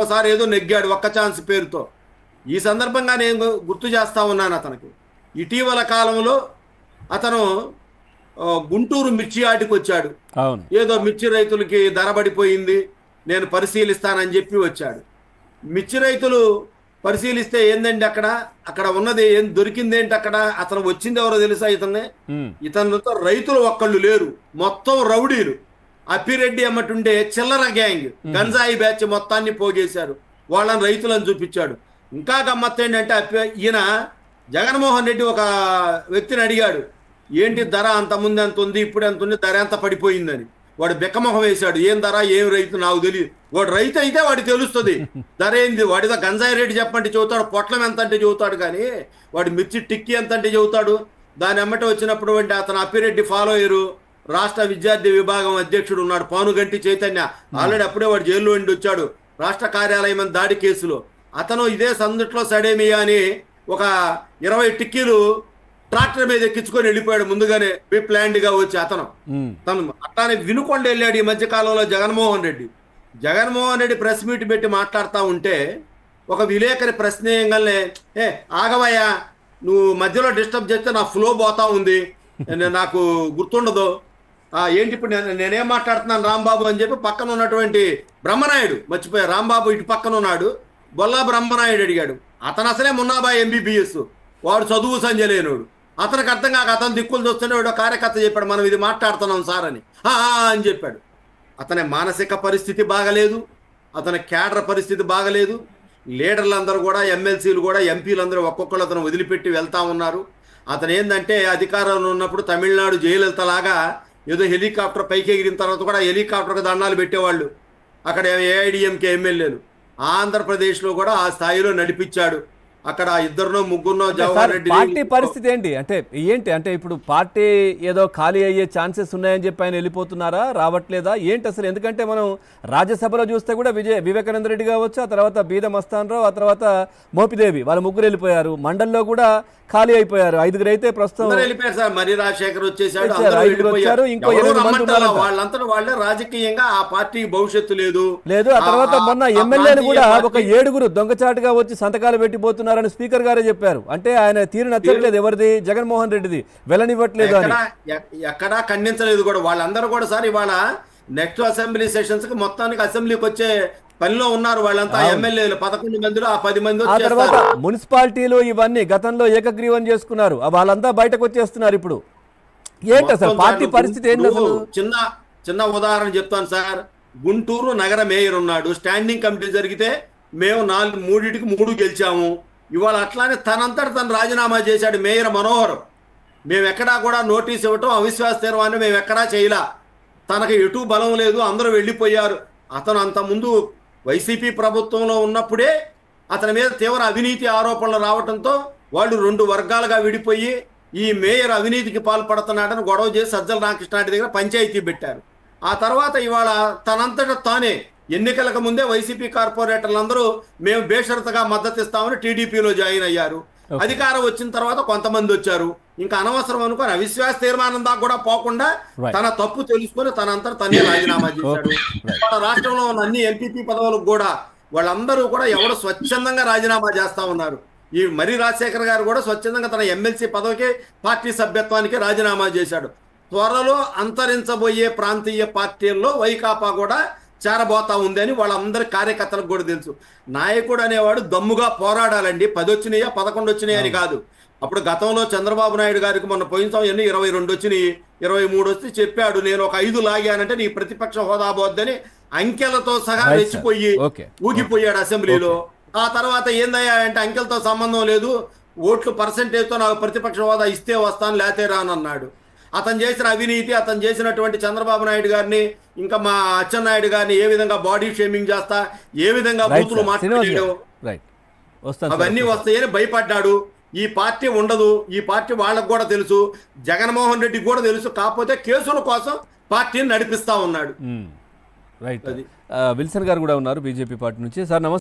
ఒకసారి ఏదో నెగ్గాడు ఒక్క ఛాన్స్ పేరుతో. ఈ సందర్భంగా నేను గుర్తు చేస్తా ఉన్నాను అతనికి. ఇటీవల కాలంలో అతను గుంటూరు మిర్చి ఆటికి వచ్చాడు. ఏదో మిర్చి రైతులకి ధర పడిపోయింది, నేను పరిశీలిస్తానని చెప్పి వచ్చాడు. మిర్చి రైతులు పరిశీలిస్తే ఏందండి అక్కడ ఉన్నది ఏం దొరికింది ఏంటి అక్కడ? అతను వచ్చింది ఎవరో తెలుసా? ఇతనితో రైతులు ఒక్కళ్ళు లేరు, మొత్తం రౌడీలు. అప్పిరెడ్డి అమ్మటుండే చిల్లర గ్యాంగ్, గంజాయి బ్యాచ్ మొత్తాన్ని పోగేశారు. వాళ్ళని రైతులను చూపించాడు. ఇంకా గమ్మత్తు ఏంటంటే ఈయన జగన్మోహన్ రెడ్డి ఒక వ్యక్తిని అడిగాడు, ఏంటి ధర అంత ముందు ఎంత ఉంది, ఇప్పుడు ఎంత ఉంది, ధర ఎంత పడిపోయిందని. వాడు బెక్కమొహం వేశాడు. ఏం ధర, ఏం రైతు నాకు తెలియదు. వాడు రైతు అయితే వాడికి తెలుస్తుంది ధర ఏంది. వాడిదో గంజాయి రేటు చెప్పంటే చెబుతాడు, పొట్లం ఎంత అంటే చెబుతాడు, కానీ వాడి మిర్చి టిక్కీ ఎంత అంటే చెబుతాడు. దాని ఎమ్మట వచ్చినప్పుడు అతను అప్పిరెడ్డి ఫాలో అయ్యారు. రాష్ట్ర విద్యార్థి విభాగం అధ్యక్షుడు ఉన్నాడు పానుగంటి చైతన్య, ఆల్రెడీ అప్పుడే వాడు జైల్లో ఉండి వచ్చాడు రాష్ట్ర కార్యాలయం దాడి కేసులో. అతను ఇదే సందుట్లో సడేమియా అని ఒక 20 టిక్కీలు ట్రాక్టర్ మీద ఎక్కించుకొని వెళ్ళిపోయాడు ముందుగానే ప్లాండ్ గా వచ్చి. తను అట్లానే వినుకొండ వెళ్ళాడు ఈ మధ్య కాలంలో జగన్మోహన్ రెడ్డి ప్రెస్ మీట్ పెట్టి మాట్లాడుతూ ఉంటే ఒక విలేకరి ప్రశ్నేయంగానే, ఆగవయ్యా, నువ్వు మధ్యలో డిస్టర్బ్ చేస్తే నా ఫ్లో పోతా ఉంది, నాకు గుర్తుండదు, ఏంటి ఇప్పుడు నేనేం మాట్లాడుతున్నాను రాంబాబు అని చెప్పి పక్కన ఉన్నటువంటి బ్రహ్మనాయుడు, మర్చిపోయా, రాంబాబు ఇటు పక్కన ఉన్నాడు, బొల్లా బ్రహ్మనాయుడు అడిగాడు. అతను అసలే మున్నాబాయ్ MBBS, వాడు చదువు సంజలేనుడు. అతనికి అర్థం కాక అతను దిక్కులు చూస్తూనే వాడు కార్యకర్త చెప్పాడు, మనం ఇది మాట్లాడుతున్నాం సార్ అని చెప్పాడు. అతని మానసిక పరిస్థితి బాగలేదు, అతని క్యాడర్ పరిస్థితి బాగలేదు. లీడర్లందరూ కూడా, ఎమ్మెల్సీలు కూడా, ఎంపీలందరూ ఒక్కొక్కరు అతను వదిలిపెట్టి వెళ్తా ఉన్నారు. అతను ఏంటంటే అధికారంలో ఉన్నప్పుడు తమిళనాడు జయలలిత లాగా ఏదో హెలికాప్టర్ పైకి ఎగిరిన తర్వాత కూడా హెలికాప్టర్కి దండాలు పెట్టేవాళ్ళు అక్కడ AIDMK ఎమ్మెల్యేలు. ఆంధ్రప్రదేశ్లో కూడా ఆ స్థాయిలో నడిపించాడు. అక్కడ ఇద్దరునో ముగ్గురునో జవహర్ రెడ్డి. పార్టీ పరిస్థితి ఏంటి అంటే ఇప్పుడు పార్టీ ఏదో ఖాళీ అయ్యే ఛాన్సెస్ ఉన్నాయని చెప్పి ఆయన వెళ్ళిపోతున్నారా, రావట్లేదా ఏంటి అసలు? ఎందుకంటే మనం రాజ్యసభలో చూస్తే కూడా వివేకానంద రెడ్డి కావచ్చు, ఆ తర్వాత బీద మస్తాన్ రావు, ఆ తర్వాత మోపిదేవి, వాళ్ళ ముగ్గురు వెళ్ళిపోయారు. మండల్లో కూడా ఖాళీ అయిపోయారు. 5గురు అయితే ప్రస్తుతం వెళ్ళిపోయారు సార్. మరి రాజశేఖర్ వచ్చేసాడు, వచ్చారు. ఇంకో 8 మంది ఉన్నారు. వాళ్ళంతా వాళ్ళే రాజకీయంగా ఆ పార్టీకి భవిష్యత్తు లేదు. ఆ తర్వాత మొన్న ఎమ్మెల్యేలు కూడా ఒక 7గురు దొంగచాటుగా వచ్చి సంతకాలు పెట్టిపోతున్నారని స్పీకర్ గారే చెప్పారు. అంటే ఆయన తీరు నచ్చట్లేదు ఎవరిది, జగన్మోహన్ రెడ్డిది, వెళ్ళనివ్వట్లేదు అని ఎక్కడా ఖండించలేదు కూడా. వాళ్ళందరూ కూడా సార్ ఇవాళ నెక్స్ట్ అసెంబ్లీ సెషన్స్ కి మొత్తానికి అసెంబ్లీకి వచ్చే పనిలో ఉన్నారు. వాళ్ళంతా ఎమ్మెల్యేలు 11 మందిలో ఆ 10 మంది. ఆ తర్వాత మున్సిపాలిటీలు ఇవన్నీ గతంలో ఏకగ్రీవం చేసుకున్నారు, వాళ్ళంతా బయటకు వచ్చేస్తున్నారు. ఇప్పుడు ఏంటి అసలు పార్టీ పరిస్థితి ఏంటి అసలు? చిన్న ఉదాహరణ చెప్తాను సార్. గుంటూరు నగర మేయర్ ఉన్నాడు, స్టాండింగ్ కమిటీ జరిగితే మేము 3టికి 3 గెలిచాము. ఇవాళ అట్లానే తనంతట తను రాజీనామా చేశాడు మేయర్ మనోహర్. మేము ఎక్కడా కూడా నోటీస్ ఇవ్వటం, అవిశ్వాస తీర్మానం మేము ఎక్కడా చేయలా. తనకు ఎటు బలం లేదు, అందరూ వెళ్ళిపోయారు. అతను అంతకుముందు వైసీపీ ప్రభుత్వంలో ఉన్నప్పుడే అతని మీద తీవ్ర అవినీతి ఆరోపణలు రావడంతో వాళ్ళు 2 వర్గాలుగా విడిపోయి ఈ మేయర్ అవినీతికి పాల్పడుతున్నాడని గొడవ చేసి సజ్జల రామకృష్ణారెడ్డి దగ్గర పంచాయతీ పెట్టారు. ఆ తర్వాత ఇవాళ తనంతట తానే ఎన్నికలకు ముందే వైసీపీ కార్పొరేటర్లందరూ మేము బేషరతుగా మద్దతు ఇస్తామని టీడీపీలో జాయిన్ అయ్యారు. అధికారం వచ్చిన తర్వాత కొంతమంది వచ్చారు. ఇంకా అనవసరం అనుకుని అవిశ్వాస తీర్మానం దాకా కూడా పోకుండా తన తప్పు తెలుసుకొని తనంతా తనే రాజీనామా చేశాడు. మన రాష్ట్రంలో ఉన్న అన్ని ఎంపీపీ పదవులకు కూడా వాళ్ళందరూ కూడా ఎవరు స్వచ్ఛందంగా రాజీనామా చేస్తా ఉన్నారు. ఈ మరి రాజశేఖర్ గారు కూడా స్వచ్ఛందంగా తన ఎమ్మెల్సీ పదవికి, పార్టీ సభ్యత్వానికి రాజీనామా చేశాడు. త్వరలో అంతరించబోయే ప్రాంతీయ పార్టీల్లో వైకాపా కూడా చేరబోతా ఉంది అని వాళ్ళందరి కార్యకర్తలకు కూడా తెలుసు. నాయకుడు అనేవాడు దమ్ముగా పోరాడాలండి. 10 వచ్చినాయా 11 వచ్చినాయి అని కాదు. అప్పుడు గతంలో చంద్రబాబు నాయుడు గారికి మొన్న పోయిన సంవత్సరం 22 వచ్చినాయి, 23 వస్తే చెప్పాడు, నేను ఒక 5 లాగానంటే నీ ప్రతిపక్ష హోదా పోద్దని అంకెలతో సహా రెచ్చిపోయి ఊగిపోయాడు అసెంబ్లీలో. ఆ తర్వాత ఏందయ్యా అంటే అంకెలతో సంబంధం లేదు, ఓట్లు పర్సెంటేజ్తో నాకు ప్రతిపక్ష హోదా ఇస్తే వస్తాను లేతే రానన్నాడు. అతను చేసిన అవినీతి, అతను చేసినటువంటి చంద్రబాబు నాయుడు గారిని, ఇంకా మా అచ్చెన్నాయుడు గారిని ఏ విధంగా బాడీ షేమింగ్ చేస్తా, ఏ విధంగా బూతులు మాట్లాడాడు, అవన్నీ వస్తాయని భయపడ్డాడు. ఈ పార్టీ ఉండదు, ఈ పార్టీ వాళ్ళకు కూడా తెలుసు, జగన్మోహన్ రెడ్డికి కూడా తెలుసు. కాకపోతే కేసుల కోసం పార్టీని నడిపిస్తా ఉన్నాడు. విల్సన్ గారు కూడా ఉన్నారు బీజేపీ పార్టీ నుంచి. సార్ నమస్తే.